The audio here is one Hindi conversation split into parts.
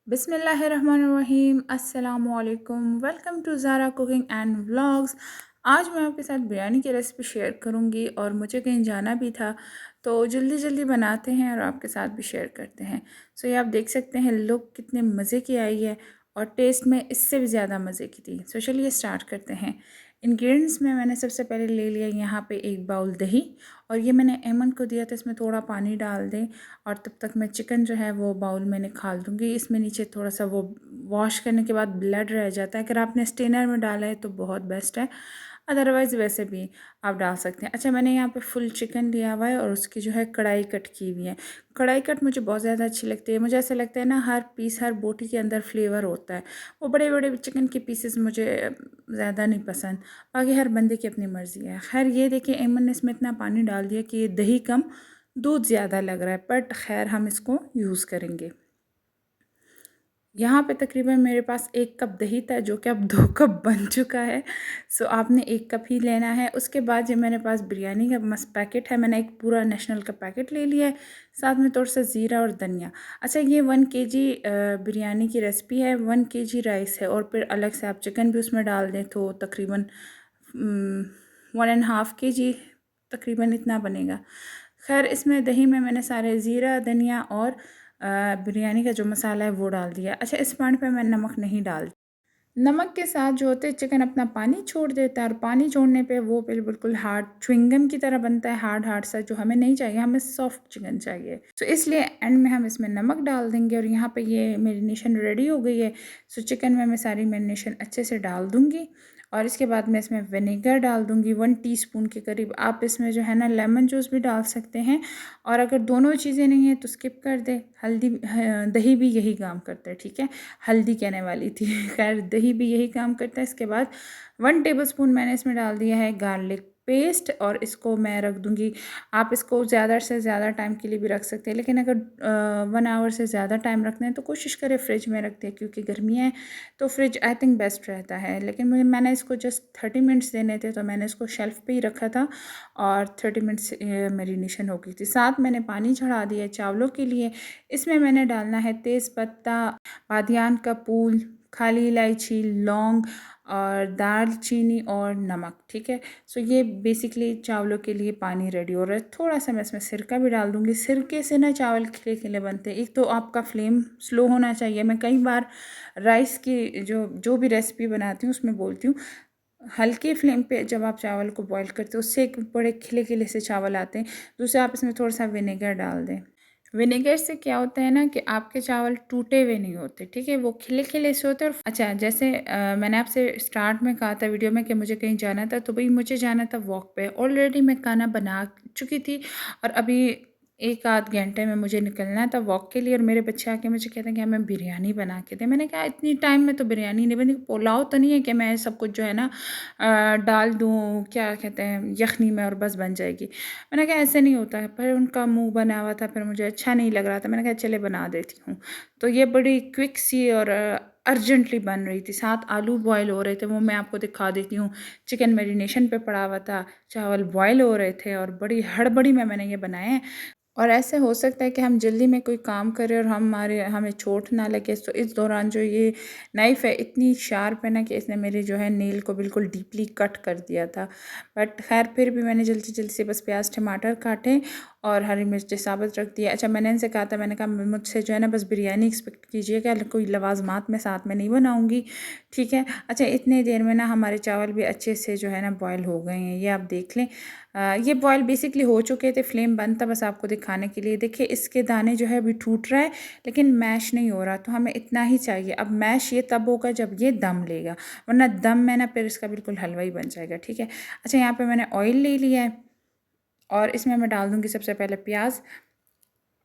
बिस्मिल्लाहिर्रहमानिर्रहीम अस्सलामुअलैकुम। Welcome to Zara cooking and vlogs. आज मैं आपके साथ बिरयानी की रेसिपी शेयर करूंगी और मुझे कहीं जाना भी था तो जल्दी जल्दी बनाते हैं और आपके साथ भी शेयर करते हैं। सो ये आप देख सकते हैं लुक कितने मज़े की आई है और टेस्ट में इससे भी ज़्यादा मज़े की थी। सो चलिए स्टार्ट करते हैं। इंग्रेडिएंट्स में मैंने सबसे पहले ले लिया यहाँ पे 1 बाउल दही और ये मैंने एमन को दिया था, इसमें थोड़ा पानी डाल दें और तब तक मैं चिकन जो है वो बाउल में निकाल दूँगी। इसमें नीचे थोड़ा सा वो वॉश करने के बाद ब्लड रह जाता है, अगर आपने स्टेनर में डाला है तो बहुत बेस्ट है, अदरवाइज़ वैसे भी आप डाल सकते हैं। अच्छा, मैंने यहाँ पे फुल चिकन लिया हुआ है और उसकी जो है कढ़ाई कट की हुई है। कढ़ाई कट मुझे बहुत ज़्यादा अच्छी लगती है। मुझे ऐसा लगता है ना हर पीस हर बोटी के अंदर फ्लेवर होता है। वो बड़े बड़े चिकन के पीसेस मुझे ज़्यादा नहीं पसंद। बाकी हर बंदे की अपनी मर्ज़ी है। खैर ये देखिए एमन ने इसमें इतना पानी डाल दिया कि ये दही कम दूध ज़्यादा लग रहा है, बट खैर हम इसको यूज़ करेंगे। यहाँ पे तकरीबन मेरे पास 1 कप दही था जो कि अब 2 कप बन चुका है। सो आपने 1 कप ही लेना है। उसके बाद जो मेरे पास बिरयानी का पैकेट है, मैंने एक पूरा नेशनल का पैकेट ले लिया है, साथ में थोड़ा सा ज़ीरा और धनिया। अच्छा, ये 1 केजी बिरयानी की रेसिपी है, 1 केजी राइस है और फिर अलग से आप चिकन भी उसमें डाल दें तो तकरीबन 1.5 केजी तकरीबन इतना बनेगा। खैर इसमें दही में मैंने सारे ज़ीरा धनिया और बिरयानी का जो मसाला है वो डाल दिया। अच्छा, इस पॉइंट पे मैं नमक नहीं डालती। नमक के साथ जो होते हैं चिकन अपना पानी छोड़ देता है और पानी छोड़ने पे वो फिर बिल्कुल हार्ड च्युइंगम की तरह बनता है, हार्ड हार्ड सा, जो हमें नहीं चाहिए, हमें सॉफ्ट चिकन चाहिए। तो इसलिए एंड में हम इसमें नमक डाल देंगे और यहाँ पे ये मैरिनेशन रेडी हो गई है। सो चिकन में मैं सारी मैरिनेशन अच्छे से डाल दूँगी और इसके बाद मैं इसमें विनेगर डाल दूँगी 1 टीस्पून के करीब। आप इसमें जो है ना लेमन जूस भी डाल सकते हैं और अगर दोनों चीज़ें नहीं हैं तो स्किप कर दें। हल्दी दही भी यही काम करता है, ठीक है, हल्दी कहने वाली थी खैर दही भी यही काम करता है। इसके बाद 1 टेबलस्पून मैंने इसमें डाल दिया है गार्लिक पेस्ट और इसको मैं रख दूँगी। आप इसको ज़्यादा से ज़्यादा टाइम के लिए भी रख सकते हैं, लेकिन अगर 1 आवर से ज़्यादा टाइम रखना है तो कोशिश करें फ्रिज में रखते हैं, क्योंकि गर्मियाँ हैं तो फ्रिज आई थिंक बेस्ट रहता है। लेकिन मैंने इसको जस्ट 30 मिनट्स देने थे तो मैंने इसको शेल्फ़ पे ही रखा था और 30 मिनट्स मैरिनेशन हो गई थी। साथ मैंने पानी चढ़ा दिया चावलों के लिए। इसमें मैंने डालना है तेज़पत्ता, बादियान का फूल, काली इलायची, लौंग और दालचीनी और नमक, ठीक है। सो ये बेसिकली चावलों के लिए पानी रेडी हो रहा है। थोड़ा सा मैं इसमें सिरका भी डाल दूँगी। सिरके से ना चावल खिले खिले बनते हैं। एक तो आपका फ्लेम स्लो होना चाहिए। मैं कई बार राइस की जो जो भी रेसिपी बनाती हूँ उसमें बोलती हूँ, हल्के फ्लेम पे जब आप चावल को बॉईल करते हो उससे एक बड़े खिले खिले से चावल आते हैं। दूसरा, आप इसमें थोड़ा सा विनेगर डाल दें। विनेगर से क्या होता है ना कि आपके चावल टूटे हुए नहीं होते, ठीक है, वो खिले खिले से होते हैं। और अच्छा, जैसे मैंने आपसे स्टार्ट में कहा था वीडियो में कि मुझे कहीं जाना था, तो भाई मुझे जाना था वॉक पे। ऑलरेडी मैं खाना बना चुकी थी और अभी 1 आध घंटे में मुझे निकलना था वॉक के लिए और मेरे बच्चे आके मुझे कहते हैं कि हमें बिरयानी बना के दें। मैंने कहा इतनी टाइम में तो बिरयानी नहीं बनी, पुलाव तो नहीं है कि मैं सब कुछ जो है ना डाल दूँ, क्या कहते हैं, यखनी में और बस बन जाएगी। मैंने कहा ऐसे नहीं होता है, पर उनका मुँह बना हुआ था, फिर मुझे अच्छा नहीं लग रहा था। मैंने कहा चले बना देती हूँ। तो ये बड़ी क्विक सी और अर्जेंटली बन रही थी। 7 आलू बॉयल हो रहे थे, वो मैं आपको दिखा देती हूँ। चिकन मैरिनेशन पे पड़ा हुआ था, चावल बॉयल हो रहे थे और बड़ी हड़बड़ी में मैंने ये बनाए हैं। और ऐसे हो सकता है कि हम जल्दी में कोई काम करें और हमें चोट ना लगे। तो इस दौरान जो ये नाइफ़ है इतनी शार्प है ना कि इसने मेरे जो है नेल को बिल्कुल डीपली कट कर दिया था। बट खैर फिर भी मैंने जल्दी जल्दी से बस प्याज टमाटर काटे और हरी मिर्च साबुत रख दिया। अच्छा, मैंने इनसे कहा था, मैंने कहा मुझसे जो है ना बस बिरयानी एक्सपेक्ट कीजिएगा, कोई लवाजमात मैं साथ में नहीं बनाऊँगी, ठीक है। अच्छा, इतने देर में ना हमारे चावल भी अच्छे से जो है ना बॉयल हो गए हैं, ये आप देख लें। ये बॉयल बेसिकली हो चुके थे, फ्लेम बंद था बस आपको दिखाने के लिए। देखिए इसके दाने जो है अभी टूट रहा है लेकिन मैश नहीं हो रहा, तो हमें इतना ही चाहिए। अब मैश ये तब होगा जब ये दम लेगा, वरना दम में ना फिर इसका बिल्कुल हलवा ही बन जाएगा, ठीक है। अच्छा, यहाँ पे मैंने ऑयल ले लिया है और इसमें मैं डाल दूँगी सबसे पहले प्याज।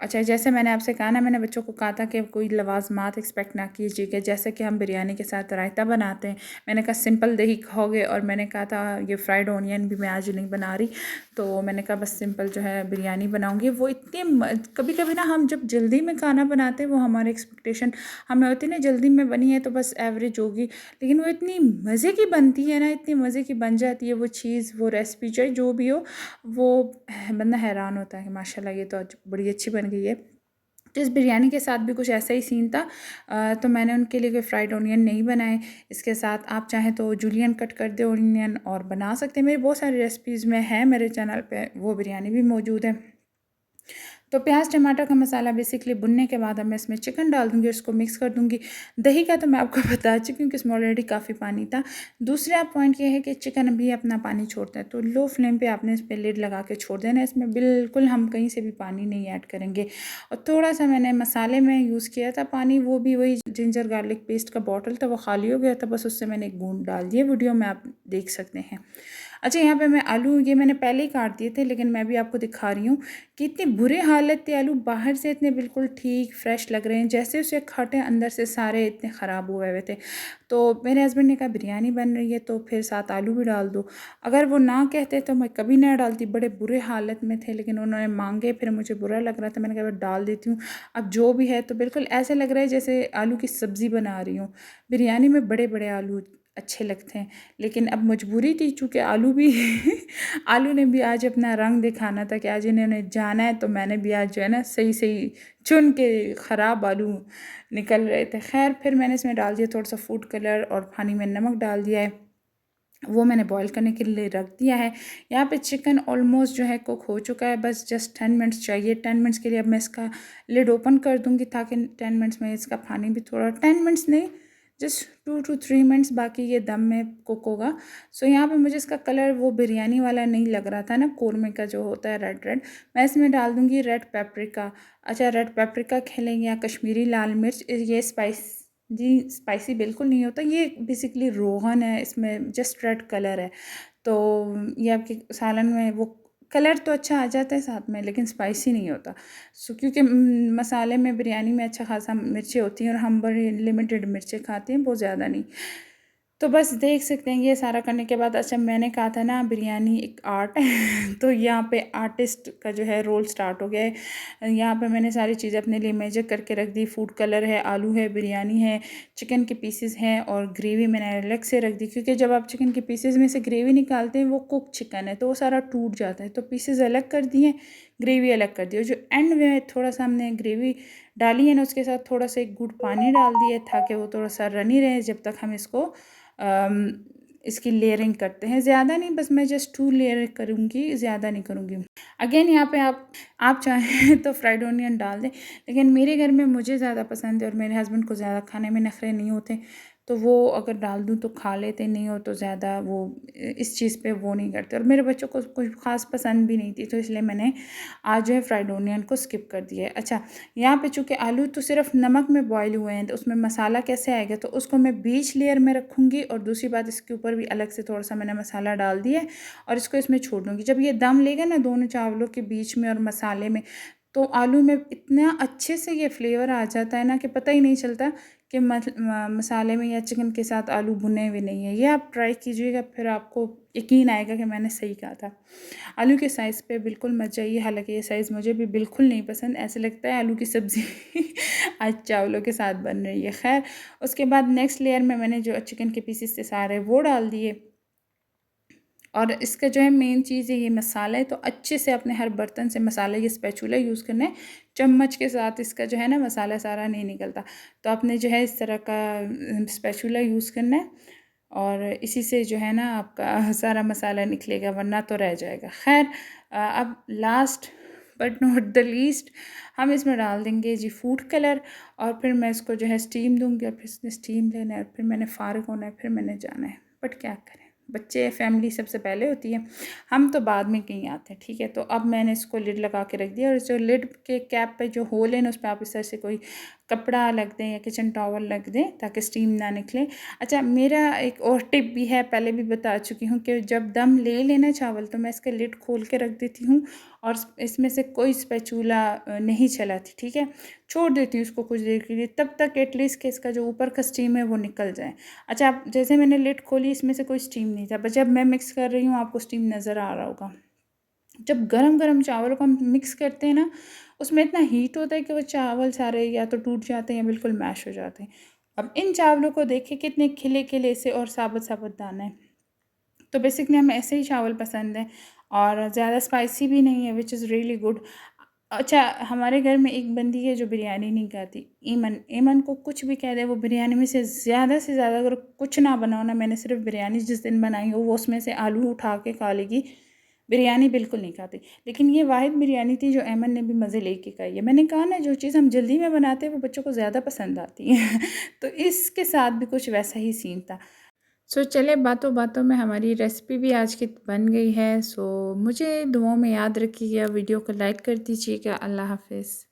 अच्छा, जैसे मैंने आपसे कहा ना, मैंने बच्चों को कहा था कि कोई लवाजमात एक्सपेक्ट ना कीजिएगा, जैसे कि हम बिरयानी के साथ रायता बनाते हैं। मैंने कहा सिंपल दही खाओगे और मैंने कहा था ये फ्राइड ऑनियन भी मैं आज नहीं बना रही, तो मैंने कहा बस सिंपल जो है बिरयानी बनाऊंगी। वो इतने कभी कभी ना हम जब जल्दी में खाना बनाते हैं वो हमारे एक्सपेक्टेशन हमें होती है ना, जल्दी में बनी है तो बस एवरेज होगी, लेकिन वो इतनी मज़े की बनती है ना, इतनी मज़े की बन जाती है वो चीज़, वो रेसिपी चाहे जो भी हो, वो बंदा हैरान होता है कि माशाल्लाह ये तो आज बड़ी अच्छी बन गई है। जिस बिरयानी के साथ भी कुछ ऐसा ही सीन था, तो मैंने उनके लिए कोई फ्राइड ऑनियन नहीं बनाए। इसके साथ आप चाहें तो जूलियन कट कर दे ऑनियन और बना सकते हैं। मेरी बहुत सारी रेसिपीज़ में है मेरे चैनल पे, वो बिरयानी भी मौजूद है। तो प्याज टमाटर का मसाला बेसिकली भुनने के बाद अब मैं इसमें चिकन डाल दूँगी और इसको मिक्स कर दूँगी। दही का तो मैं आपको बता चुकी हूँ कि इसमें ऑलरेडी काफ़ी पानी था। दूसरा पॉइंट ये है कि चिकन भी अपना पानी छोड़ता है, तो लो फ्लेम पे आपने इस पे लिड लगा के छोड़ देना है। इसमें बिल्कुल हम कहीं से भी पानी नहीं ऐड करेंगे। और थोड़ा-सा मैंने मसाले में यूज़ किया था पानी, वो भी वही जिंजर गार्लिक पेस्ट का बॉटल था, वो खाली हो गया था, बस उससे मैंने एक बूंद डाल दिए। वीडियो में आप देख सकते हैं। अच्छा, यहाँ पे मैं आलू, ये मैंने पहले ही काट दिए थे, लेकिन मैं भी आपको दिखा रही हूँ कि इतनी बुरे हालत थे आलू। बाहर से इतने बिल्कुल ठीक फ्रेश लग रहे हैं, जैसे उसे खटे अंदर से सारे इतने ख़राब हुए हुए थे। तो मेरे हस्बैंड ने कहा बिरयानी बन रही है तो फिर साथ आलू भी डाल दो। अगर वो ना कहते तो मैं कभी ना डालती, बड़े बुरे हालत में थे, लेकिन उन्होंने मांगे, फिर मुझे बुरा लग रहा था, मैंने कहा डाल देती हूँ। अब जो भी है, तो बिल्कुल ऐसे लग रहा है जैसे आलू की सब्ज़ी बना रही हूँ। बिरयानी में बड़े बड़े आलू अच्छे लगते हैं, लेकिन अब मजबूरी थी, चूँकि आलू भी आलू ने भी आज अपना रंग दिखाना था कि आज इन्होंने जाना है, तो मैंने भी आज जो है ना सही सही चुन के, ख़राब आलू निकल रहे थे। खैर, फिर मैंने इसमें डाल दिया थोड़ा सा फूड कलर और पानी में नमक डाल दिया है, वो मैंने बॉईल करने के लिए रख दिया है। यहाँ पे चिकन ऑलमोस्ट जो है कुक हो चुका है, बस जस्ट 10 मिनट्स चाहिए। 10 मिनट्स के लिए अब मैं इसका लिड ओपन कर दूँगी, ताकि 10 मिनट्स में इसका पानी भी थोड़ा, 10 मिनट्स नहीं, जस्ट 2 to 3 मिनट्स बाकी ये दम में कुक होगा। सो यहाँ पे मुझे इसका कलर वो बिरयानी वाला नहीं लग रहा था ना, कौरमे का जो होता है रेड रेड। मैं इसमें डाल दूँगी रेड पेपरिका। अच्छा, रेड पेपरिका खेलेंगे या कश्मीरी लाल मिर्च, ये जी स्पाइसी बिल्कुल नहीं होता, ये बेसिकली रोगन है, इसमें जस्ट रेड कलर है। तो ये आपके सालन में वो कलर तो अच्छा आ जाता है साथ में, लेकिन स्पाइसी नहीं होता। सो क्योंकि मसाले में, बिरयानी में अच्छा खासा मिर्चें होती हैं और हम बड़ी लिमिटेड मिर्चें खाते हैं, बहुत ज़्यादा नहीं। तो बस देख सकते हैं ये सारा करने के बाद, अच्छा मैंने कहा था ना बिरयानी एक आर्ट है तो यहाँ पे आर्टिस्ट का जो है रोल स्टार्ट हो गया है। यहाँ पे मैंने सारी चीज़ें अपने लिए मेजर करके रख दी। फूड कलर है, आलू है, बिरयानी है, चिकन के पीसेस हैं और ग्रेवी मैंने अलग से रख दी, क्योंकि जब आप चिकन के पीसेस में से ग्रेवी निकालते हैं, वो कुक चिकन है तो वो सारा टूट जाता है, तो पीसेस अलग कर दिए, ग्रेवी अलग कर दी। और जो एंड में थोड़ा सा हमने ग्रेवी डाली है ना, उसके साथ थोड़ा सा एक घूंट पानी डाल दिया, ताकि वो थोड़ा सा रनी रहे जब तक हम इसको इसकी लेयरिंग करते हैं। ज़्यादा नहीं, बस मैं जस्ट 2 लेयर करूँगी, ज़्यादा नहीं करूँगी। अगेन यहाँ पे आप चाहें तो फ्राइड ऑनियन डाल दें, लेकिन मेरे घर में मुझे ज़्यादा पसंद है और मेरे हस्बैंड को ज़्यादा खाने में नखरे नहीं होते, तो वो अगर डाल दूँ तो खा लेते, नहीं हो तो ज़्यादा वो इस चीज़ पे वो नहीं करते। और मेरे बच्चों को कुछ ख़ास पसंद भी नहीं थी, तो इसलिए मैंने आज जो है फ्राइड ऑनियन को स्किप कर दिया है। अच्छा, यहाँ पे चूँकि आलू तो सिर्फ नमक में बॉयल हुए हैं, तो उसमें मसाला कैसे आएगा, तो उसको मैं बीच लेयर में रखूँगी। और दूसरी बात, इसके ऊपर भी अलग से थोड़ा सा मैंने मसाला डाल दिया है और इसको इसमें छोड़ दूँगी। जब ये दम लेगा ना दोनों चावलों के बीच में और मसाले में, तो आलू में इतना अच्छे से ये फ्लेवर आ जाता है ना कि पता ही नहीं चलता कि मसाले में या चिकन के साथ आलू भुने हुए नहीं है। ये आप ट्राई कीजिएगा, फिर आपको यकीन आएगा कि मैंने सही कहा था। आलू के साइज़ पे बिल्कुल मत जाइए, हालांकि ये साइज़ मुझे भी बिल्कुल नहीं पसंद, ऐसे लगता है आलू की सब्ज़ी आज चावलों के साथ बन रही है। खैर, उसके बाद नेक्स्ट लेयर में मैंने जो चिकन के पीसेस थे सारे वो डाल दिए। और इसका जो है मेन चीज़ है ये मसाला है, तो अच्छे से अपने हर बर्तन से मसाला, ये स्पैचुला यूज़ करना है, चम्मच के साथ इसका जो है ना मसाला सारा नहीं निकलता, तो आपने जो है इस तरह का स्पैचुला यूज़ करना है और इसी से जो है ना आपका सारा मसाला निकलेगा, वरना तो रह जाएगा। खैर, अब last but not the least हम इसमें डाल देंगे जी फूड कलर, और फिर मैं इसको जो है स्टीम दूँगी, और फिर इसने स्टीम लेना है, फिर मैंने फ़ारिग होना है, फिर मैंने जाना है। बट क्या करें, बच्चे, फैमिली सबसे पहले होती है, हम तो बाद में कहीं आते हैं, ठीक है। तो अब मैंने इसको लिड लगा के रख दिया, और जो लिड के कैप पे जो होल है ना, उस पर आप इस तरह से कोई कपड़ा रख दें या किचन टॉवल रख दें, ताकि स्टीम ना निकले। अच्छा, मेरा एक और टिप भी है, पहले भी बता चुकी हूँ, कि जब दम ले लेना चावल, तो मैं इसका लिड खोल के रख देती हूँ और इसमें से कोई स्पैचुला नहीं चलाती, ठीक है। छोड़ देती हूँ उसको कुछ देर के लिए, तब तक एटलीस्ट कि इसका जो ऊपर का स्टीम है वो निकल जाए। अच्छा, आप जैसे मैंने लिड खोली, इसमें से कोई स्टीम नहीं था, बस जब मैं मिक्स कर रही हूँ आपको स्टीम नज़र आ रहा होगा। जब गरम गरम चावलों को हम मिक्स करते हैं ना, उसमें इतना हीट होता है कि वो चावल सारे या तो टूट जाते हैं या बिल्कुल मैश हो जाते हैं। अब इन चावलों को देखिए कितने खिले खिले से और साबुत साबुत दाना है। तो बेसिकली हमें ऐसे ही चावल पसंद हैं और ज़्यादा स्पाइसी भी नहीं है, विच इज़ रियली गुड। अच्छा, हमारे घर में एक बंदी है जो बिरयानी नहीं खाती, ईमन। ईमन को कुछ भी कह दे, वो बिरयानी में से ज़्यादा अगर कुछ ना बनाओ ना, मैंने सिर्फ बिरयानी जिस दिन बनाई हो वो उसमें से आलू उठा के खा लेगी, बिरयानी बिल्कुल नहीं खाती। लेकिन ये वाहिद बिरयानी थी जो ऐमन ने भी मज़े लेके खाई है। मैंने कहा ना, जो चीज़ हम जल्दी में बनाते हैं वो बच्चों को ज़्यादा पसंद आती है तो इसके साथ भी कुछ वैसा ही सीन था। सो चले, बातों बातों में हमारी रेसिपी भी आज की बन गई है। सो मुझे दुआओं में याद रखिएगा, वीडियो को लाइक कर दीजिएगा। अल्लाह हाफ़िज़।